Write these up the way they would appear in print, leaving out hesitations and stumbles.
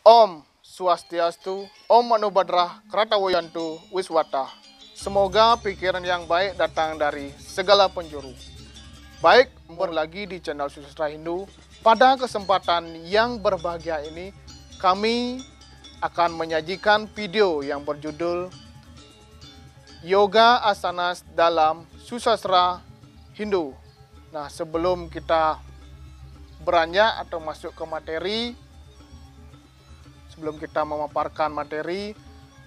Om Swastiastu, Om Mano Badrah, Kratawayantu, Wiswata. Semoga pikiran yang baik datang dari segala penjuru. Baik, kembali lagi di channel Susastra Hindu. Pada kesempatan yang berbahagia ini, kami akan menyajikan video yang berjudul Yoga Asanas dalam Susastra Hindu. Nah, sebelum kita beranjak atau masuk ke materi, sebelum kita memaparkan materi,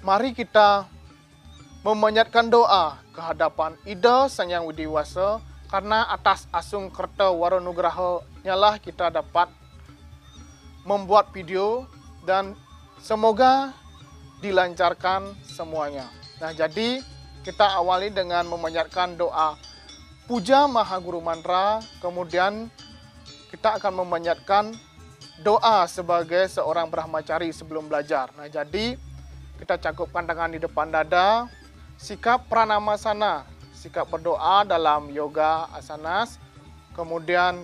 mari kita memanjatkan doa kehadapan Ida Sang Hyang Widi Wasa, karena atas asung kerta waranugraha nyalah kita dapat membuat video dan semoga dilancarkan semuanya. Nah, jadi kita awali dengan memanjatkan doa puja Maha Guru Mantra, kemudian kita akan memanjatkan doa sebagai seorang brahmacari sebelum belajar. Nah, jadi kita cakupkan tangan di depan dada, sikap pranamasana, sikap berdoa dalam yoga asanas, kemudian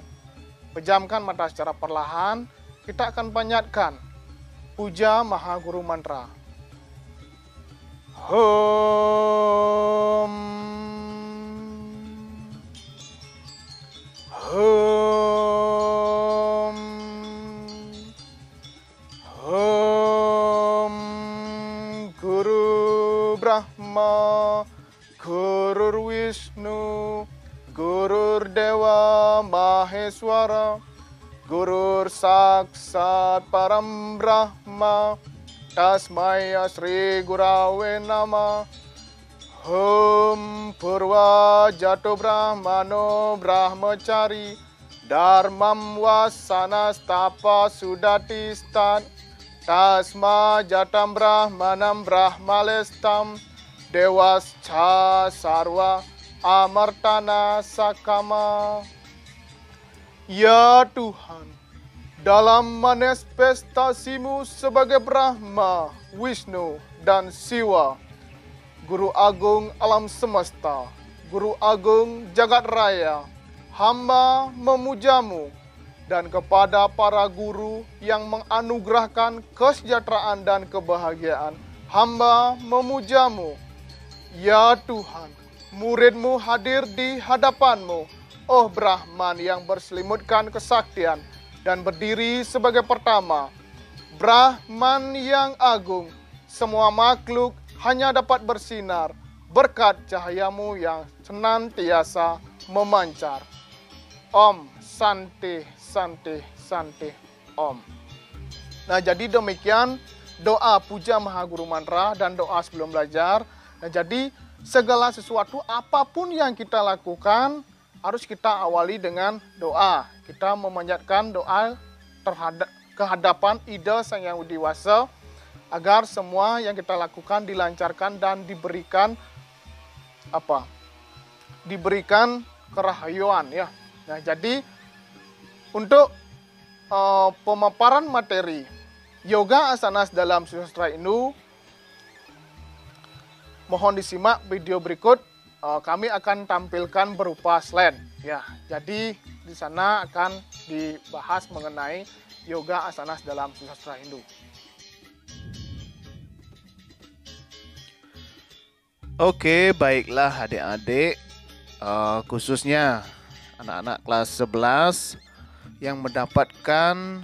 pejamkan mata secara perlahan. Kita akan panjatkan puja Maha Guru Mantra. Om. Om. Om. Guru Brahma, Guru Wisnu, Guru Dewa Maheswara, Guru Saksat Param Brahma, Tasmai Sri Gurawe Nama. Om Purwa Jato Brahmano Brahmacari, Dharmam Wasana Stapa Sudatistan, Tasma Jatam Brahmanam Brahmalestam, Dewascha Sarwa Amartana Sakama. Ya Tuhan, dalam manifestasimu sebagai Brahma, Wisnu, dan Siwa, Guru Agung Alam Semesta, Guru Agung Jagat Raya, hamba memujamu, dan kepada para guru yang menganugerahkan kesejahteraan dan kebahagiaan, hamba memujamu. Ya Tuhan, muridmu hadir di hadapanmu, oh Brahman yang berselimutkan kesaktian dan berdiri sebagai pertama. Brahman yang agung, semua makhluk hanya dapat bersinar berkat cahayamu yang senantiasa memancar. Om Santi Santi Santi Om. Nah, jadi demikian doa puja Maha Guru Mantra dan doa sebelum belajar. Nah, jadi segala sesuatu apapun yang kita lakukan harus kita awali dengan doa. Kita memanjatkan doa terhadap kehadapan Ida Sang Hyang Widi Wasa agar semua yang kita lakukan dilancarkan dan diberikan diberikan kerahayuan ya. Nah, jadi untuk pemaparan materi yoga asanas dalam Susastra Hindu, mohon disimak video berikut. Kami akan tampilkan berupa slide ya. Jadi di sana akan dibahas mengenai yoga asanas dalam Susastra Hindu. Oke, baiklah adik-adik, khususnya anak-anak kelas 11 yang mendapatkan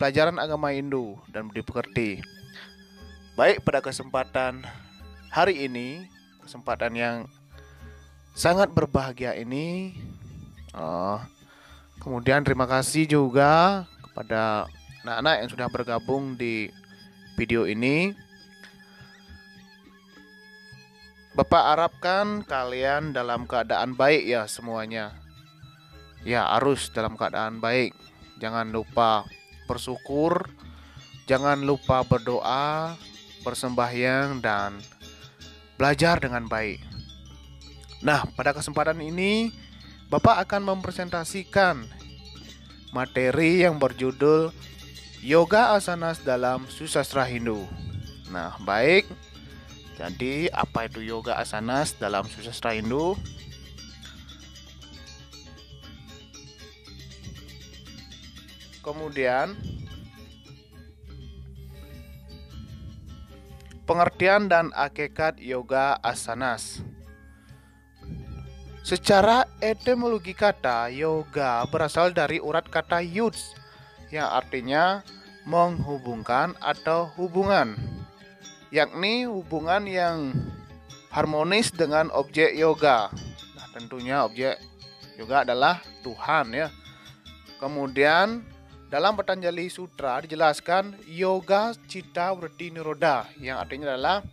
pelajaran agama Hindu dan dimengerti. Baik, pada kesempatan hari ini, kesempatan yang sangat berbahagia ini, kemudian terima kasih juga kepada anak-anak yang sudah bergabung di video ini. Bapak harapkan kalian dalam keadaan baik ya semuanya. Ya, harus dalam keadaan baik. Jangan lupa bersyukur, jangan lupa berdoa, bersembahyang, dan belajar dengan baik. Nah, pada kesempatan ini Bapak akan mempresentasikan materi yang berjudul Yoga Asanas dalam Susastra Hindu. Nah, baik. Jadi, apa itu yoga asanas dalam Susastra Hindu? Kemudian Pengertian dan hakikat yoga asanas. Secara etimologi kata, yoga berasal dari urat kata yuds yang artinya menghubungkan atau hubungan, yakni hubungan yang harmonis dengan objek yoga. Nah, tentunya objek yoga adalah Tuhan ya. Kemudian dalam Patanjali Sutra dijelaskan yoga citta vritti nirodha yang artinya adalah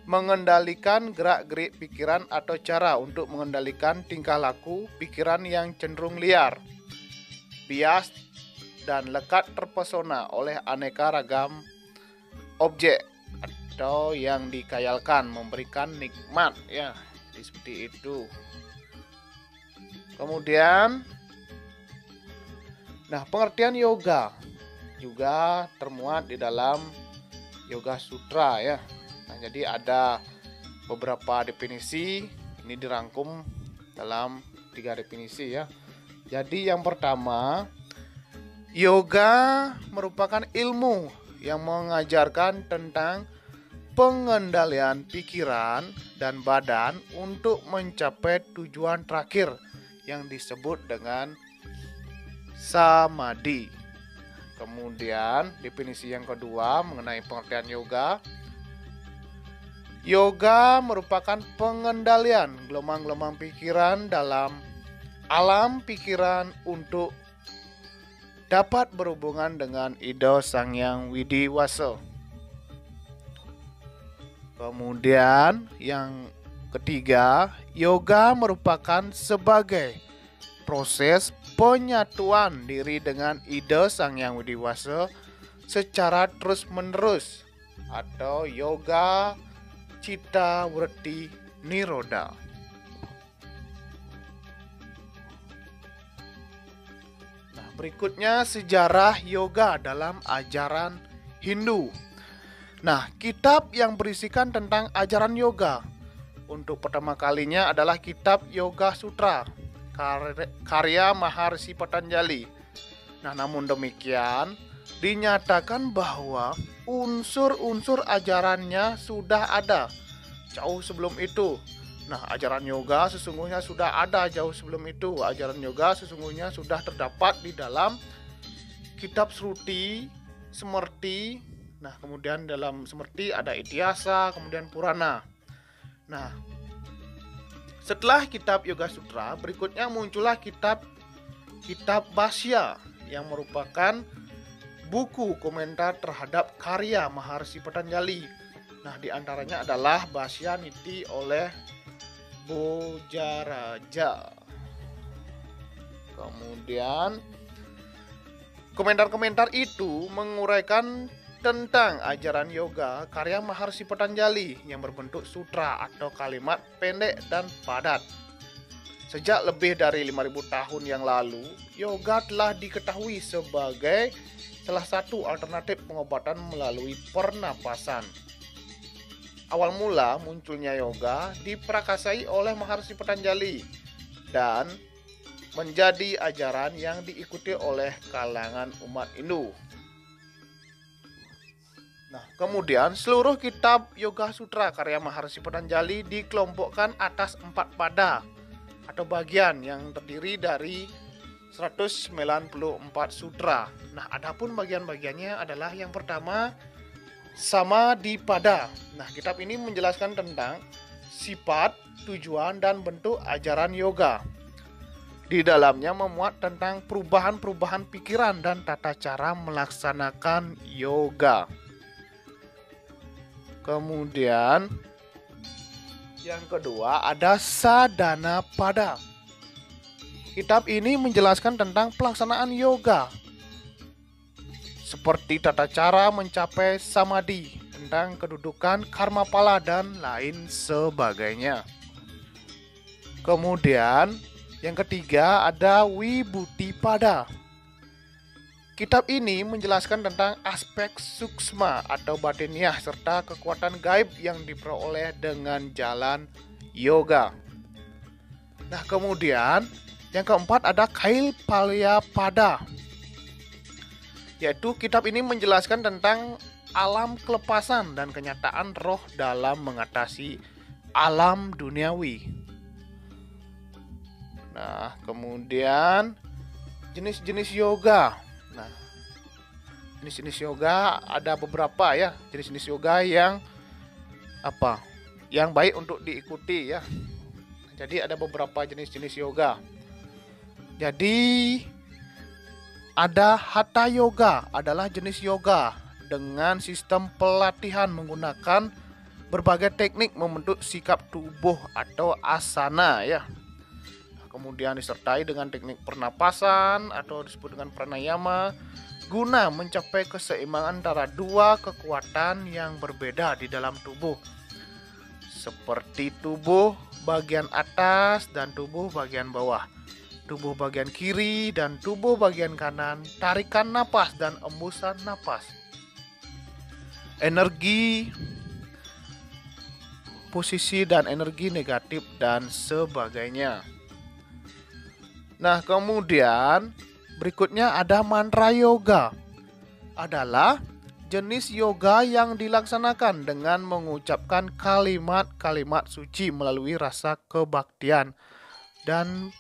mengendalikan gerak-gerik pikiran atau cara untuk mengendalikan tingkah laku pikiran yang cenderung liar, bias, dan lekat terpesona oleh aneka ragam objek atau yang dikayalkan, memberikan nikmat ya, seperti itu. Kemudian pengertian yoga juga termuat di dalam Yoga Sutra ya. Nah, jadi ada beberapa definisi, ini dirangkum dalam 3 definisi ya. Jadi yang pertama, yoga merupakan ilmu yang mengajarkan tentang pengendalian pikiran dan badan untuk mencapai tujuan terakhir yang disebut dengan samadhi. Kemudian definisi yang kedua mengenai pengertian yoga. Yoga merupakan pengendalian gelombang-gelombang pikiran dalam alam pikiran untuk dapat berhubungan dengan Ida Sang Hyang Widi Wasa. Kemudian yang ketiga, yoga merupakan sebagai proses penyatuan diri dengan Ida Sang Hyang Widi Wasa secara terus-menerus atau yoga citta vritti nirodha. Nah, berikutnya sejarah yoga dalam ajaran Hindu. Nah, kitab yang berisikan tentang ajaran yoga untuk pertama kalinya adalah kitab Yoga Sutra karya Maharsi Patanjali. Nah, namun demikian dinyatakan bahwa unsur-unsur ajarannya sudah ada jauh sebelum itu. Nah, ajaran yoga sesungguhnya sudah ada jauh sebelum itu. Ajaran yoga sesungguhnya sudah terdapat di dalam kitab Sruti, Smriti. Nah, kemudian dalam Smriti ada Ityasa, kemudian Purana. Nah, setelah kitab Yoga Sutra, berikutnya muncullah kitab Bhashya yang merupakan buku komentar terhadap karya Maharsi Patanjali. Nah, di antaranya adalah Bhashya Niti oleh Bojaraja. Kemudian komentar-komentar itu menguraikan tentang ajaran yoga karya Maharsi Patanjali yang berbentuk sutra atau kalimat pendek dan padat. Sejak lebih dari 5.000 tahun yang lalu, yoga telah diketahui sebagai salah satu alternatif pengobatan melalui pernapasan. Awal mula munculnya yoga diprakasai oleh Maharsi Patanjali dan menjadi ajaran yang diikuti oleh kalangan umat Hindu. Nah, kemudian seluruh kitab Yoga Sutra karya Maharsi Patanjali dikelompokkan atas 4 pada atau bagian yang terdiri dari 194 sutra. Nah, adapun bagian-bagiannya adalah yang pertama Samadhipada. Nah, kitab ini menjelaskan tentang sifat, tujuan, dan bentuk ajaran yoga. Di dalamnya memuat tentang perubahan-perubahan pikiran dan tata cara melaksanakan yoga. Kemudian yang kedua ada Sadhana Pada. Kitab ini menjelaskan tentang pelaksanaan yoga seperti tata cara mencapai samadhi, tentang kedudukan karma pala dan lain sebagainya. Kemudian yang ketiga ada Vibhuti Pada. Kitab ini menjelaskan tentang aspek suksma atau batiniah serta kekuatan gaib yang diperoleh dengan jalan yoga. Nah, kemudian yang keempat ada Kailpalya Pada. Yaitu kitab ini menjelaskan tentang alam kelepasan dan kenyataan roh dalam mengatasi alam duniawi. Nah, kemudian jenis-jenis yoga. Nah, jenis-jenis yoga ada beberapa ya, jenis-jenis yoga yang yang baik untuk diikuti ya. Jadi ada beberapa jenis-jenis yoga. Jadi ada Hatha Yoga, adalah jenis yoga dengan sistem pelatihan menggunakan berbagai teknik membentuk sikap tubuh atau asana ya. Kemudian disertai dengan teknik pernapasan atau disebut dengan pranayama guna mencapai keseimbangan antara dua kekuatan yang berbeda di dalam tubuh, seperti tubuh bagian atas dan tubuh bagian bawah, tubuh bagian kiri dan tubuh bagian kanan, tarikan napas dan embusan napas, energi, posisi dan energi negatif dan sebagainya. Nah, kemudian berikutnya ada mantra yoga. Adalah jenis yoga yang dilaksanakan dengan mengucapkan kalimat-kalimat suci melalui rasa kebaktian dan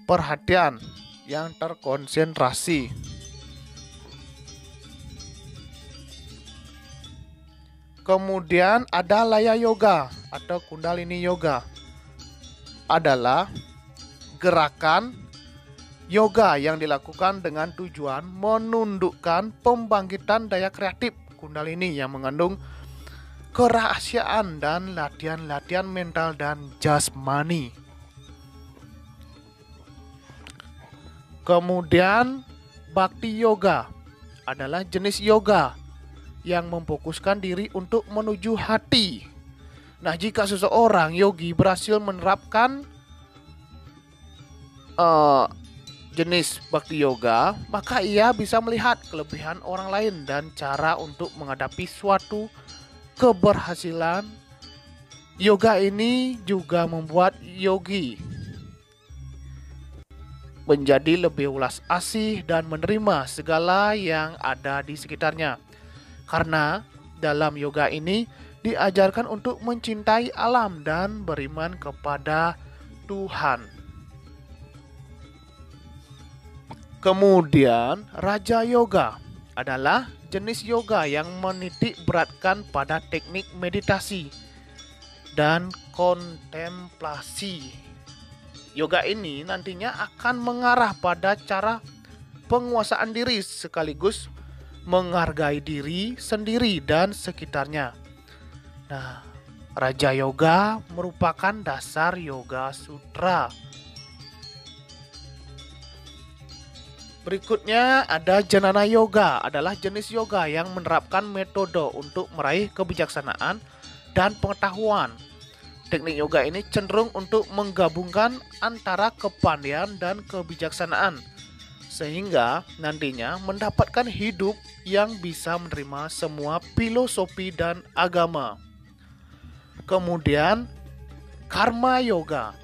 perhatian yang terkonsentrasi. Kemudian ada Laya Yoga atau Kundalini Yoga. Adalah gerakan yoga yang dilakukan dengan tujuan menundukkan pembangkitan daya kreatif Kundalini yang mengandung kerahasiaan dan latihan-latihan mental dan jasmani. Kemudian Bhakti Yoga adalah jenis yoga yang memfokuskan diri untuk menuju hati. Nah, jika seseorang yogi berhasil menerapkan jenis Bhakti Yoga, maka ia bisa melihat kelebihan orang lain dan cara untuk menghadapi suatu keberhasilan. Yoga ini juga membuat yogi menjadi lebih ulas asih dan menerima segala yang ada di sekitarnya. Karena dalam yoga ini diajarkan untuk mencintai alam dan beriman kepada Tuhan. Kemudian Raja Yoga adalah jenis yoga yang menitik beratkan pada teknik meditasi dan kontemplasi. Yoga ini nantinya akan mengarah pada cara penguasaan diri sekaligus menghargai diri sendiri dan sekitarnya. Nah, Raja Yoga merupakan dasar Yoga Sutra. Berikutnya ada Jnana Yoga, adalah jenis yoga yang menerapkan metode untuk meraih kebijaksanaan dan pengetahuan. Teknik yoga ini cenderung untuk menggabungkan antara kepandaian dan kebijaksanaan, sehingga nantinya mendapatkan hidup yang bisa menerima semua filosofi dan agama. Kemudian Karma Yoga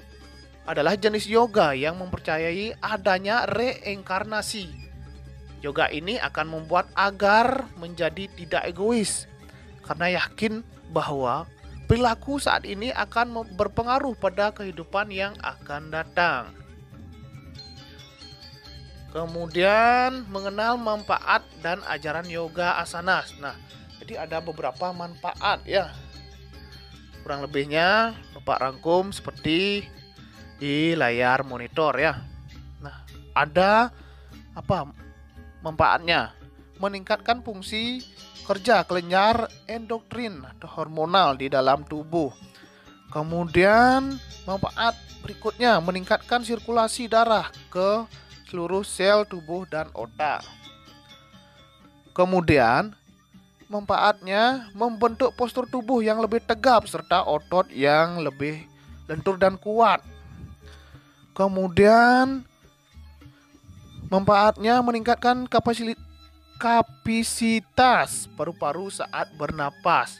adalah jenis yoga yang mempercayai adanya reinkarnasi. Yoga ini akan membuat agar menjadi tidak egois, karena yakin bahwa perilaku saat ini akan berpengaruh pada kehidupan yang akan datang. Kemudian mengenal manfaat dan ajaran yoga asanas. Nah, jadi ada beberapa manfaat ya. Kurang lebihnya Bapak rangkum seperti di layar monitor ya. Nah, ada manfaatnya? Meningkatkan fungsi kerja kelenjar endokrin atau hormonal di dalam tubuh. Kemudian manfaat berikutnya meningkatkan sirkulasi darah ke seluruh sel tubuh dan otak. Kemudian manfaatnya membentuk postur tubuh yang lebih tegap serta otot yang lebih lentur dan kuat. Kemudian manfaatnya meningkatkan kapasitas paru-paru saat bernapas.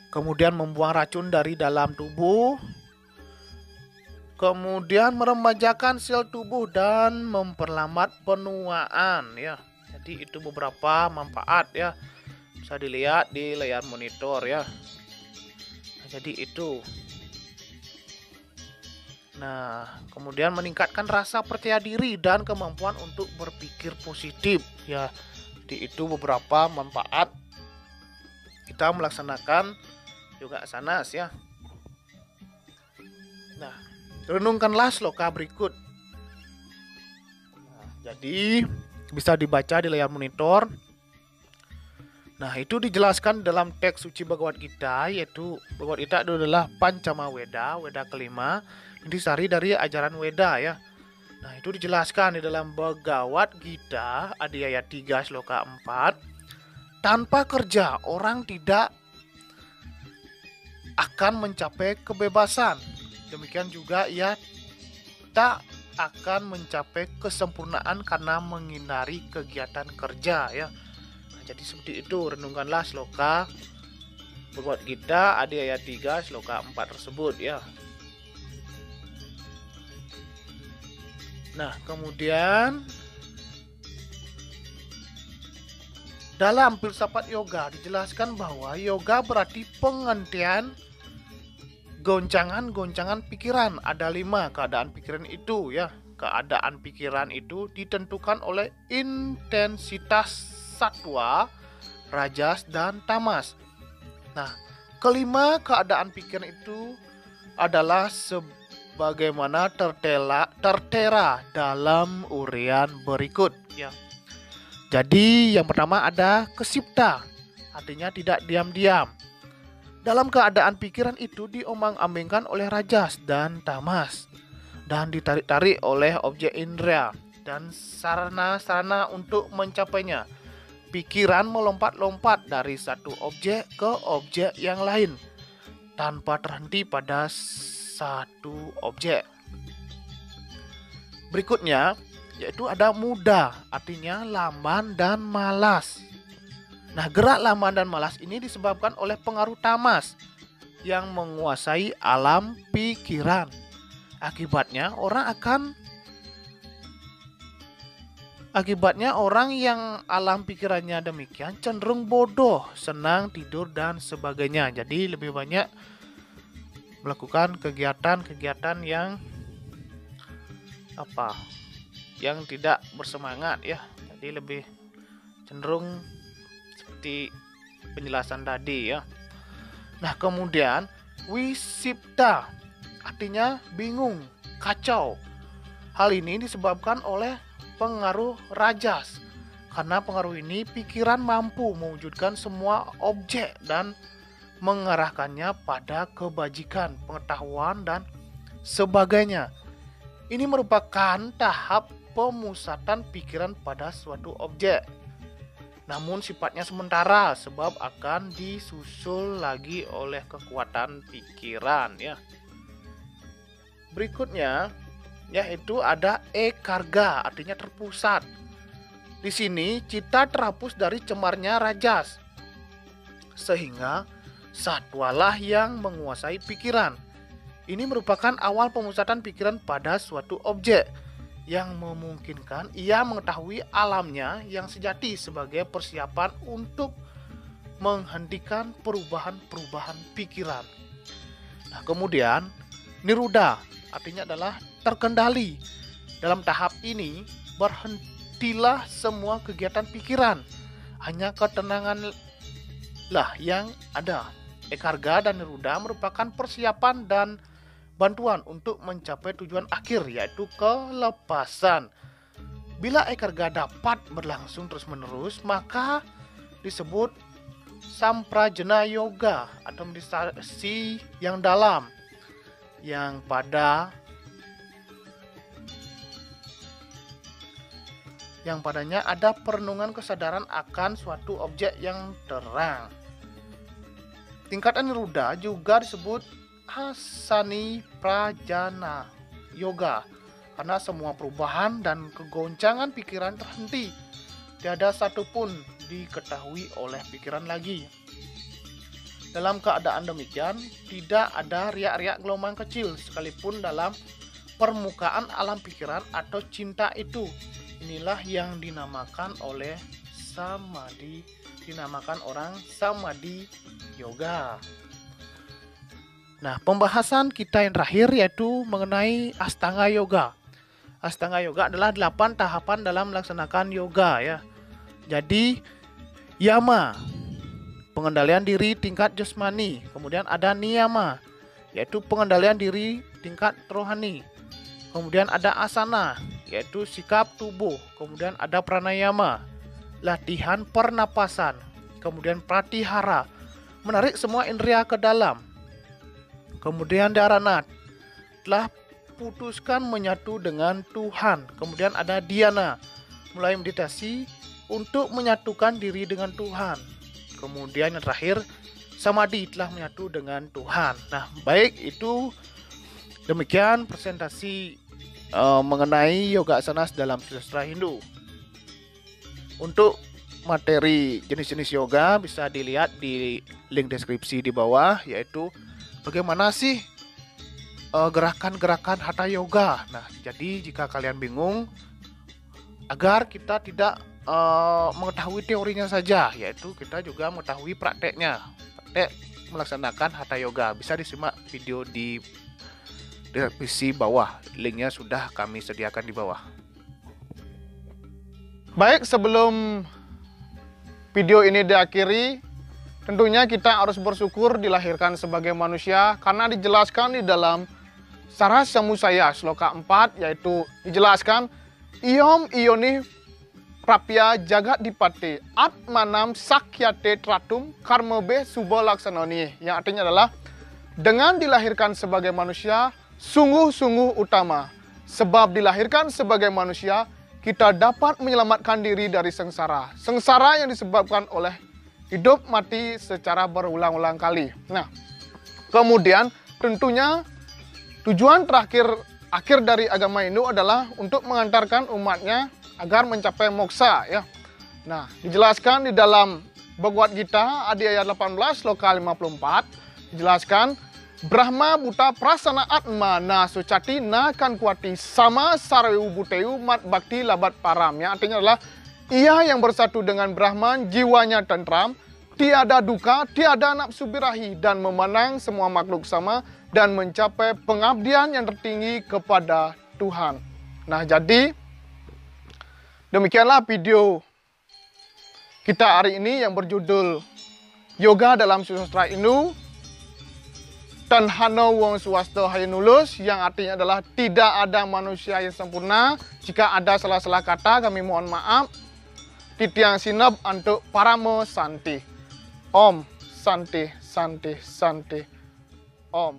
Kemudian membuang racun dari dalam tubuh. Kemudian meremajakan sel tubuh dan memperlambat penuaan ya. Jadi itu beberapa manfaat ya. Bisa dilihat di layar monitor ya. Nah, jadi itu. Nah, kemudian meningkatkan rasa percaya diri dan kemampuan untuk berpikir positif ya. Jadi itu beberapa manfaat kita melaksanakan yoga asanas ya. Nah, renungkanlah sloka berikut. Nah, jadi bisa dibaca di layar monitor. Nah, itu dijelaskan dalam teks suci Bhagavad Gita, yaitu Bhagavad Gita itu adalah Pancama Weda, Weda kelima. Ini disari dari ajaran Weda ya. Nah, itu dijelaskan di dalam Bhagavad Gita ayat 3 sloka 4. Tanpa kerja orang tidak akan mencapai kebebasan. Demikian juga ia tak akan mencapai kesempurnaan karena menghindari kegiatan kerja ya. Nah, jadi seperti itu, renungkanlah sloka Bhagavad Gita ayat 3 sloka 4 tersebut ya. Nah, kemudian dalam filsafat yoga dijelaskan bahwa yoga berarti penghentian goncangan-goncangan pikiran. Ada 5 keadaan pikiran itu ya. Keadaan pikiran itu ditentukan oleh intensitas sattva, rajas, dan tamas. Nah, kelima keadaan pikiran itu adalah sebagaimana tertera dalam uraian berikut ya. Jadi yang pertama ada kesipta, artinya tidak diam-diam. Dalam keadaan pikiran itu diombang-ambingkan oleh rajas dan tamas dan ditarik-tarik oleh objek indera dan sarana-sarana untuk mencapainya. Pikiran melompat-lompat dari satu objek ke objek yang lain tanpa terhenti pada satu objek. Berikutnya yaitu ada muda, artinya lamban dan malas. Nah, gerak lamban dan malas ini disebabkan oleh pengaruh tamas yang menguasai alam pikiran. Akibatnya orang yang alam pikirannya demikian cenderung bodoh, senang tidur dan sebagainya. Jadi lebih banyak melakukan kegiatan-kegiatan yang tidak bersemangat ya. Jadi lebih cenderung seperti penjelasan tadi ya. Nah, kemudian wisipta artinya bingung, kacau. Hal ini disebabkan oleh pengaruh rajas. Karena pengaruh ini pikiran mampu mewujudkan semua objek dan mengarahkannya pada kebajikan, pengetahuan dan sebagainya. Ini merupakan tahap pemusatan pikiran pada suatu objek. Namun sifatnya sementara sebab akan disusul lagi oleh kekuatan pikiran ya. Berikutnya yaitu ada ekarga, artinya terpusat. Di sini cita terhapus dari cemarnya rajas sehingga satwalah yang menguasai pikiran. Ini merupakan awal pemusatan pikiran pada suatu objek yang memungkinkan ia mengetahui alamnya yang sejati sebagai persiapan untuk menghentikan perubahan-perubahan pikiran. Nah, kemudian niruda artinya adalah terkendali. Dalam tahap ini berhentilah semua kegiatan pikiran, hanya ketenangan lah yang ada. Ekarga dan niruda merupakan persiapan dan bantuan untuk mencapai tujuan akhir yaitu kelepasan. Bila ekarga dapat berlangsung terus-menerus maka disebut samprajna yoga atau meditasi yang dalam yang padanya ada perenungan kesadaran akan suatu objek yang terang. Tingkatan niruda juga disebut Asani Prajana Yoga karena semua perubahan dan kegoncangan pikiran terhenti. Tiada satupun diketahui oleh pikiran lagi. Dalam keadaan demikian, tidak ada riak-riak gelombang kecil sekalipun dalam permukaan alam pikiran atau cinta itu inilah yang dinamakan oleh samadhi, dinamakan orang samadhi yoga. Nah, pembahasan kita yang terakhir yaitu mengenai Astanga Yoga. Astanga Yoga adalah 8 tahapan dalam melaksanakan yoga ya. Jadi, yama, pengendalian diri tingkat jasmani. Kemudian ada niyama, yaitu pengendalian diri tingkat rohani. Kemudian ada asana, yaitu sikap tubuh. Kemudian ada pranayama, latihan pernapasan. Kemudian pratihara, menarik semua indera ke dalam. Kemudian dharana, telah putuskan menyatu dengan Tuhan. Kemudian ada dhyana, mulai meditasi untuk menyatukan diri dengan Tuhan. Kemudian yang terakhir, samadhi, telah menyatu dengan Tuhan. Nah, baik, itu demikian presentasi mengenai yoga asanas dalam sastra Hindu. Untuk materi jenis-jenis yoga bisa dilihat di link deskripsi di bawah, yaitu bagaimana sih gerakan-gerakan hatha yoga. Nah, jadi jika kalian bingung, agar kita tidak mengetahui teorinya saja, yaitu kita juga mengetahui praktek melaksanakan hatha yoga, bisa disimak video di deskripsi bawah. Linknya sudah kami sediakan di bawah. Baik, sebelum video ini diakhiri, tentunya kita harus bersyukur dilahirkan sebagai manusia, karena dijelaskan di dalam Saras Samusaya sloka 4, yaitu dijelaskan Iom ioni prapya jagat dipate atmanam sakyate tratum karmabe suba laksanoni, yang artinya adalah dengan dilahirkan sebagai manusia sungguh-sungguh utama. Sebab dilahirkan sebagai manusia, kita dapat menyelamatkan diri dari sengsara. Sengsara yang disebabkan oleh hidup mati secara berulang-ulang kali. Nah, kemudian tentunya tujuan akhir dari agama Hindu adalah untuk mengantarkan umatnya agar mencapai moksa ya. Nah, dijelaskan di dalam Bhagavad Gita adi ayat 18 sloka 54, dijelaskan Brahma buta prasana atma na sucati na kan kuati sama sareu buteu mat bakti labat param, yang artinya adalah ia yang bersatu dengan Brahman, jiwanya tentram, tiada duka, tiada nafsu birahi, dan memandang semua makhluk sama, dan mencapai pengabdian yang tertinggi kepada Tuhan. Nah, jadi demikianlah video kita hari ini yang berjudul Yoga dalam Sastra Hindu dan Hano Wong Swasta Hayunulus, yang artinya adalah tidak ada manusia yang sempurna. Jika ada salah-salah kata, kami mohon maaf. Titiang sinab untuk paramo santi. Om Santi Santi Santi Om.